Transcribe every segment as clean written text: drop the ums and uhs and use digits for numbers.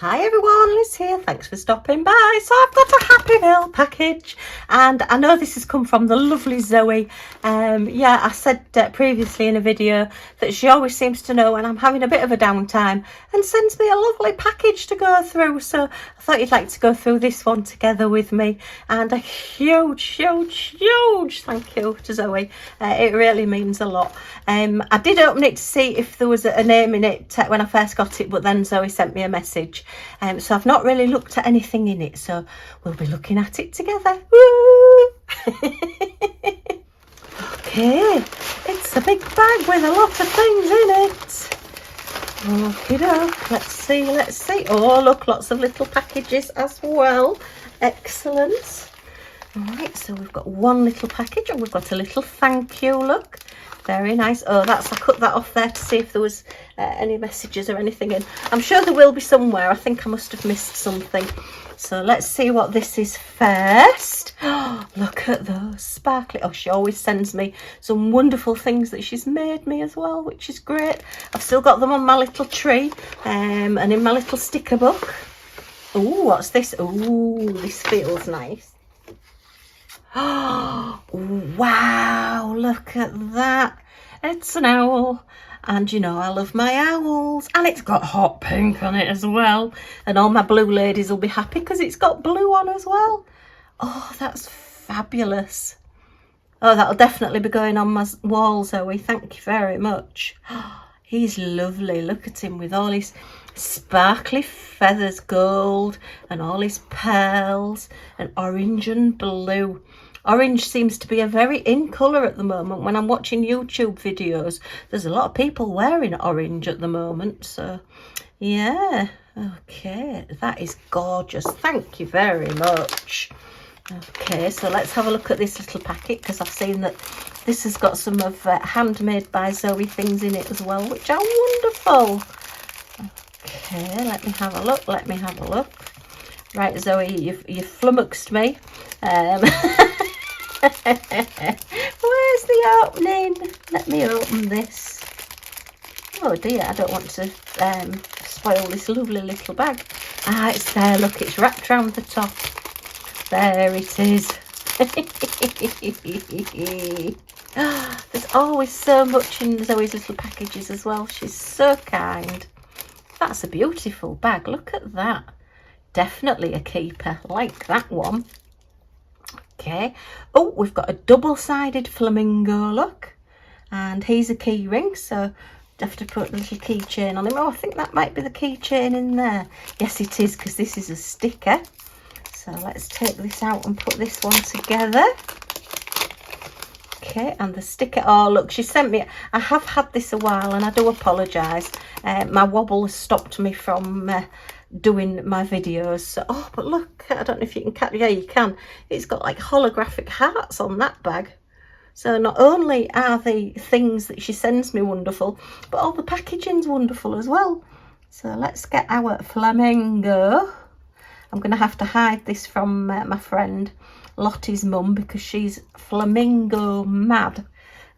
Hi everyone, Liz here. Thanks for stopping by. So I've got a Happy Mail package, and I know this has come from the lovely Zoe. Yeah, I said previously in a video that she always seems to know when I'm having a bit of a downtime and sends me a lovely package to go through. So I thought you'd like to go through this one together with me, and a huge thank you to Zoe. It really means a lot. I did open it to see if there was a name in it when I first got it, but then Zoe sent me a message. So I've not really looked at anything in it, so we'll be looking at it together. Woo! Okay, it's a big bag with a lot of things in it. Okie doke, let's see. Oh look, lots of little packages as well. Excellent. Alright, so we've got one little package and we've got a little thank you, look. Very nice. Oh, I cut that off there to see if there was any messages or anything in. I'm sure there will be somewhere. I think I must have missed something. So let's see what this is first. Oh, look at those sparkly. Oh, she always sends me some wonderful things that she's made me as well, which is great. I've still got them on my little tree and in my little sticker book. Oh, what's this? Oh, this feels nice. Oh, wow, look at that. It's an owl, and you know I love my owls, and it's got hot pink on it as well, and all my blue ladies will be happy because it's got blue on as well. Oh, that's fabulous. Oh, that'll definitely be going on my wall, Zoe. Thank you very much. Oh, he's lovely. Look at him with all his sparkly feathers, gold, and all his pearls, and orange and blue. Orange seems to be a very in colour at the moment. When I'm watching YouTube videos, there's a lot of people wearing orange at the moment. So, yeah. Okay, that is gorgeous. Thank you very much. Okay, so let's have a look at this little packet, because I've seen that this has got some of handmade by Zoe things in it as well, which are wonderful. Okay, let me have a look. Right, Zoe, you've flummoxed me. Where's the opening? Let me open this. Oh dear, I don't want to spoil this lovely little bag. Ah, it's there, look, it's wrapped around the top. There it is. There's always so much in Zoe's little packages as well. She's so kind. That's a beautiful bag, look at that. Definitely a keeper, like that one. Okay. Oh, we've got a double-sided flamingo, look. And he's a key ring, so you have to put the little keychain on him. Oh, I think that might be the keychain in there. Yes, it is, because this is a sticker. So let's take this out and put this one together. Okay, and the sticker. Oh, look, she sent me. I have had this a while, and I do apologise. My wobble has stopped me from doing my videos. So, oh, but look, I don't know if you can catch. Yeah, you can. It's got like holographic hearts on that bag. So not only are the things that she sends me wonderful, but all the packaging's wonderful as well. So let's get our flamingo. I'm going to have to hide this from my friend Lottie's mum, because she's flamingo mad,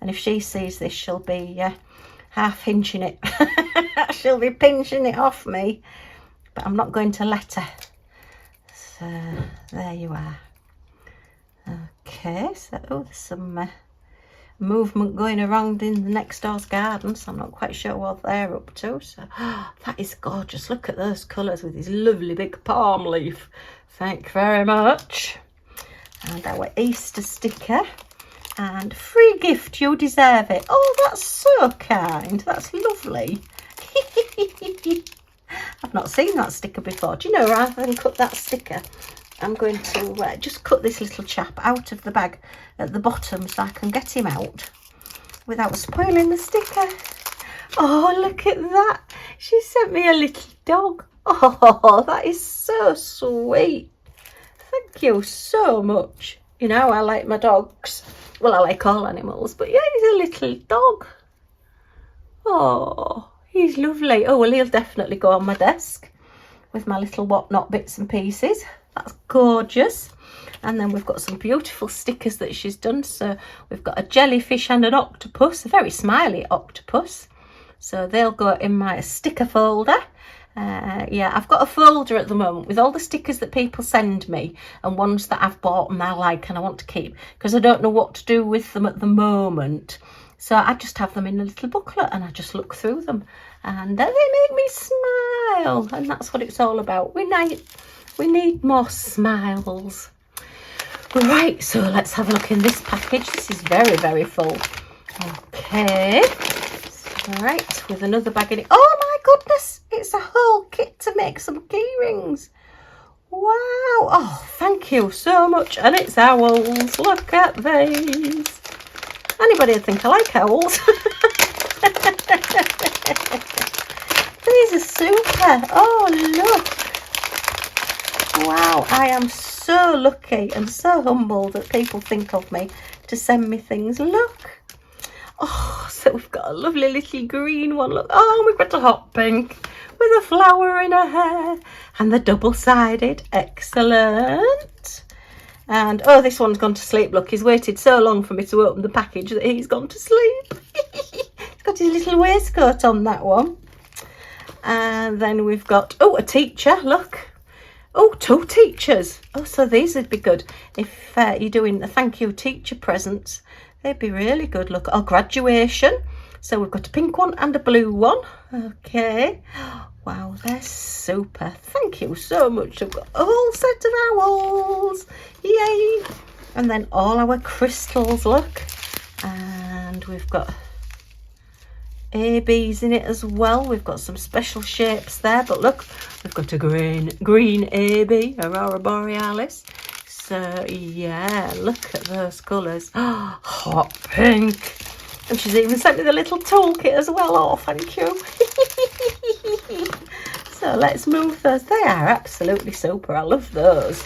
and if she sees this, she'll be half pinching it. She'll be pinching it off me, but I'm not going to let her. So there you are. Okay, so there's some movement going around in the next door's garden, so I'm not quite sure what they're up to. So that is gorgeous. Look at those colours with this lovely big palm leaf. Thank you very much. And our Easter sticker, and free gift, you deserve it. Oh, that's so kind. That's lovely. I've not seen that sticker before. Do you know, rather than cut that sticker, I'm going to just cut this little chap out of the bag at the bottom so I can get him out without spoiling the sticker. Oh, look at that. She sent me a little dog. Oh, that is so sweet. Thank you so much. You know, I like my dogs. Well, I like all animals, but yeah, he's a little dog. Oh, he's lovely. Oh, well, he'll definitely go on my desk with my little whatnot bits and pieces. That's gorgeous. And then we've got some beautiful stickers that she's done. So we've got a jellyfish and an octopus, a very smiley octopus. So they'll go in my sticker folder. Yeah, I've got a folder at the moment with all the stickers that people send me and ones that I've bought and I like and I want to keep, because I don't know what to do with them at the moment. So I just have them in a little booklet and I just look through them and they make me smile, and that's what it's all about. We need more smiles. Right, so let's have a look in this package. This is very, very full. Okay. All right, with another bag in it. Oh my goodness, it's a whole kit to make some key rings. Wow. Oh, thank you so much. And it's owls. Look at these. Anybody would think I like owls. These are super. Oh, look. Wow, I am so lucky and so humbled that people think of me to send me things. Look. Oh, so we've got a lovely little green one. Look. Oh, we've got a hot pink with a flower in her hair. And the double-sided. Excellent. And, oh, this one's gone to sleep. Look, he's waited so long for me to open the package that he's gone to sleep. He's got his little waistcoat on, that one. And then we've got, oh, a teacher. Look. Oh, 2 teachers. Oh, so these would be good if you're doing the thank you teacher presents. They'd be really good. Look, oh, graduation. So we've got a pink one and a blue one. Okay. Wow, they're super. Thank you so much. I've got a whole set of owls. Yay. And then all our crystals, look. And we've got ABs in it as well. We've got some special shapes there, but look, we've got a green AB, Aurora Borealis. So yeah, look at those colours. Oh, hot pink. And she's even sent me the little toolkit as well. Oh, thank you. So let's move those. They are absolutely super. I love those.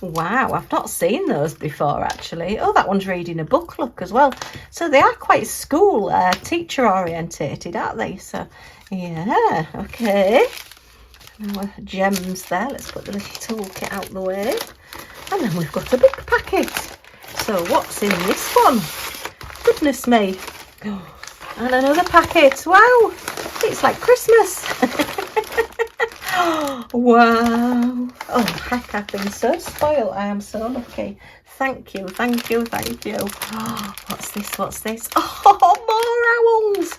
Wow, I've not seen those before actually. Oh, that one's reading a book, look, as well. So they are quite school teacher orientated, aren't they? So yeah, okay. Our gems there. Let's put the little toolkit out the way. And then we've got a big packet. So what's in this one? Goodness me. Oh, and another packet. Wow, it's like Christmas. Wow. Oh, heck, I've been so spoiled. I am so lucky. Thank you, thank you, thank you. Oh, what's this? What's this? Oh, more owls.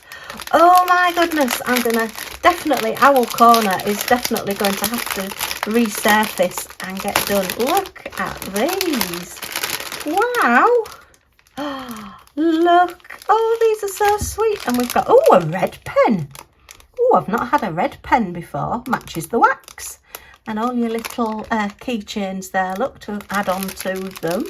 Oh, my goodness. I'm going to definitely, Owl Corner is definitely going to have to resurface and get done. Look at these. Wow. Oh, look. Oh, these are so sweet. And we've got, oh, a red pen. Oh, I've not had a red pen before. Matches the wax. And all your little keychains there, look, to add on to them.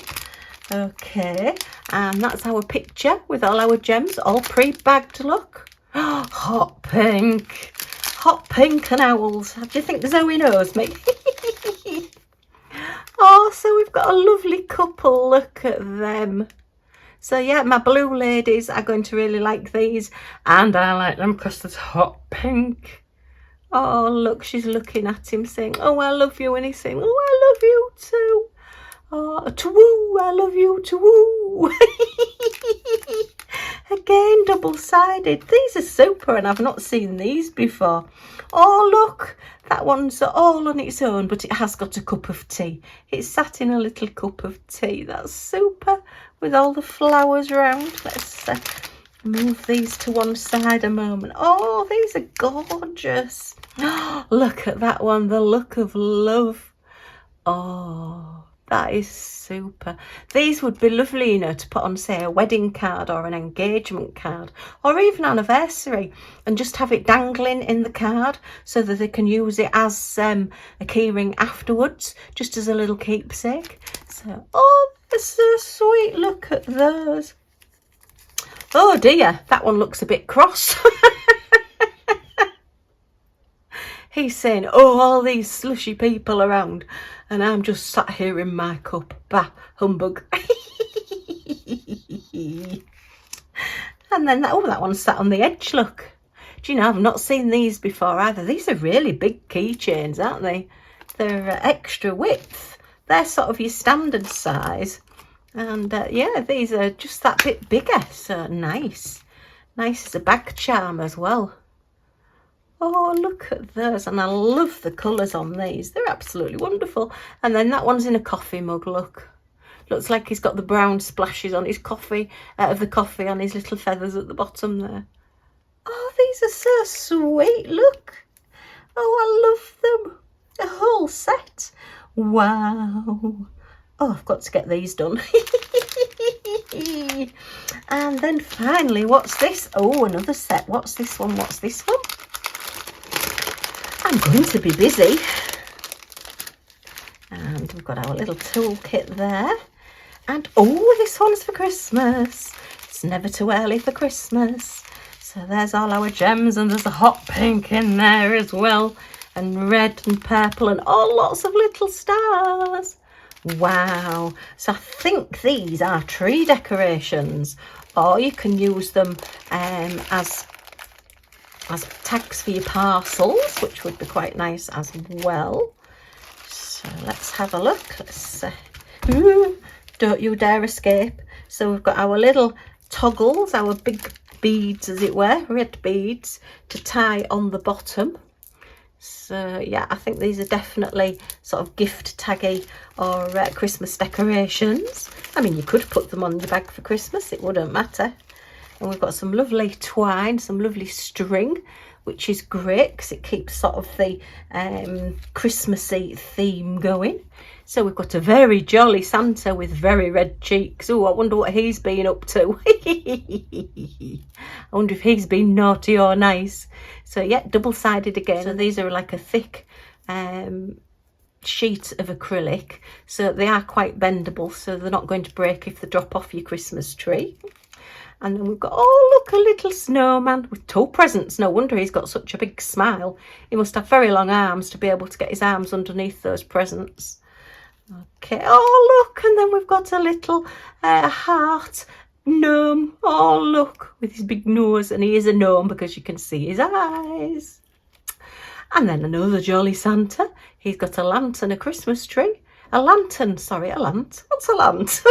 Okay, and that's our picture with all our gems, all pre-bagged, look. Oh, hot pink. Hot pink and owls. Do you think Zoe knows me? Oh, so we've got a lovely couple. Look at them. So yeah, my blue ladies are going to really like these, and I like them because it's hot pink. Oh, look, she's looking at him saying, oh, I love you, and he's saying, oh, I love you too. Oh, to woo, I love you to woo. Again, double-sided. These are super, and I've not seen these before. Oh, look, that one's all on its own, but it has got a cup of tea. It's sat in a little cup of tea. That's super, with all the flowers around. Let's move these to one side a moment. Oh, these are gorgeous. Look at that one, the look of love. Oh, that is super. These would be lovely, you know, to put on, say, a wedding card or an engagement card or even anniversary, and just have it dangling in the card so that they can use it as a keyring afterwards, just as a little keepsake. So, oh, they're so sweet. Look at those. Oh dear, that one looks a bit cross. He's saying, oh, all these slushy people around, and I'm just sat here in my cup. Bah, humbug. And then, that one's sat on the edge, look. Do you know, I've not seen these before either. These are really big keychains, aren't they? They're extra width. They're sort of your standard size. And yeah, these are just that bit bigger, so nice. Nice as a bag charm as well. Oh, look at those. And I love the colours on these. They're absolutely wonderful. And then that one's in a coffee mug, look. Looks like he's got the brown splashes on his coffee, out of the coffee, on his little feathers at the bottom there. Oh, these are so sweet, look. Oh, I love them. The whole set. Wow. Oh, I've got to get these done. And then finally, what's this? Oh, another set. What's this one? What's this one? I'm going to be busy. And we've got our little toolkit there. And oh, this one's for Christmas. It's never too early for Christmas. So there's all our gems, and there's a hot pink in there as well. And red and purple and all lots of little stars. Wow. So I think these are tree decorations, or you can use them as tags for your parcels, which would be quite nice as well. So let's have a look. Let's don't you dare escape. So we've got our little toggles, our big beads as it were, red beads to tie on the bottom. So yeah, I think these are definitely sort of gift taggy or Christmas decorations. I mean, you could put them on your bag for Christmas, it wouldn't matter. And we've got some lovely twine, some lovely string, which is great because it keeps sort of the Christmassy theme going. So we've got a very jolly Santa with very red cheeks. Oh, I wonder what he's been up to. I wonder if he's been naughty or nice. So yeah, double-sided again. So these are like a thick sheet of acrylic. So they are quite bendable, so they're not going to break if they drop off your Christmas tree. And then we've got, oh, look, a little snowman with 2 presents. No wonder he's got such a big smile. He must have very long arms to be able to get his arms underneath those presents. Okay, oh, look, and then we've got a little heart gnome. Oh, look, with his big nose. And he is a gnome because you can see his eyes. And then another jolly Santa. He's got a lantern, a Christmas tree. A lantern, sorry, a lant. What's a lant?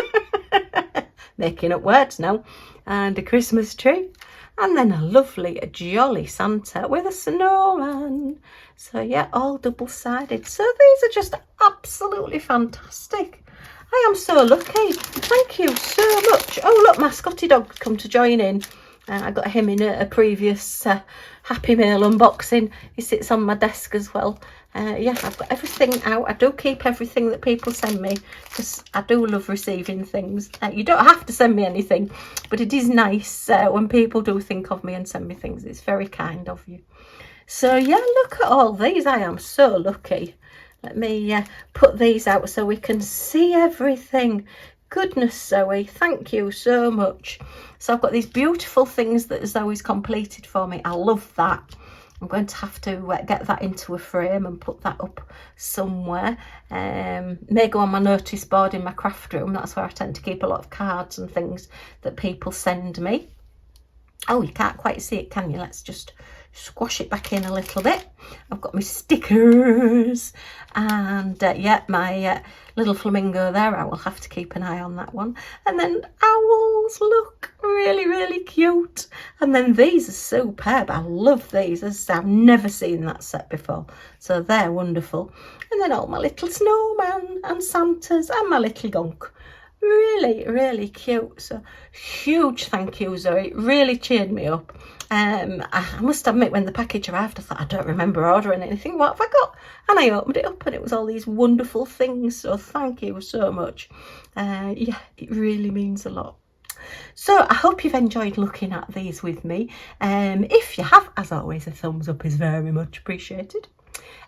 Making up words now. And a Christmas tree. And then a lovely, jolly Santa with a snowman. So yeah, all double-sided. So these are just absolutely fantastic. I am so lucky. Thank you so much. Oh, look, my Scotty dog's come to join in. I got him in a previous Happy Mail unboxing. He sits on my desk as well. Yeah, I've got everything out. I do keep everything that people send me because I do love receiving things. You don't have to send me anything, but it is nice when people do think of me and send me things. It's very kind of you. So yeah, look at all these. I am so lucky. Let me put these out so we can see everything. Goodness, Zoe, thank you so much. So I've got these beautiful things that Zoe's completed for me. I love that. I'm going to have to get that into a frame and put that up somewhere. May go on my notice board in my craft room. That's where I tend to keep a lot of cards and things that people send me. Oh, you can't quite see it, can you? Let's just squash it back in a little bit. I've got my stickers and yeah, my little flamingo there. I will have to keep an eye on that one. And then owls, look, really, really cute. And then these are superb. I love these. As I've never seen that set before. So they're wonderful. And then all my little snowman and Santas and my little gunk. Really, really cute. So huge thank you, Zoe. It really cheered me up. I must admit, when the package arrived, I thought, I don't remember ordering anything. What have I got? And I opened it up and it was all these wonderful things. So thank you so much. Yeah, it really means a lot. So I hope you've enjoyed looking at these with me. If you have, as always, a thumbs up is very much appreciated.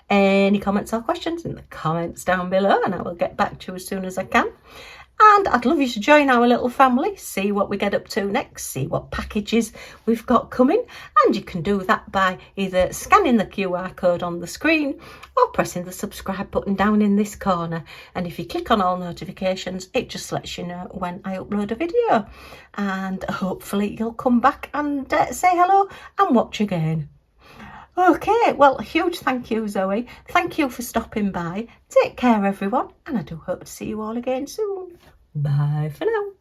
Any comments or questions in the comments down below, and I will get back to you as soon as I can. And I'd love you to join our little family, see what we get up to next, see what packages we've got coming. And you can do that by either scanning the QR code on the screen or pressing the subscribe button down in this corner. And if you click on all notifications, it just lets you know when I upload a video. And hopefully you'll come back and say hello and watch again. Okay, well, a huge thank you, Zoe. Thank you for stopping by. Take care, everyone, and I do hope to see you all again soon. Bye for now.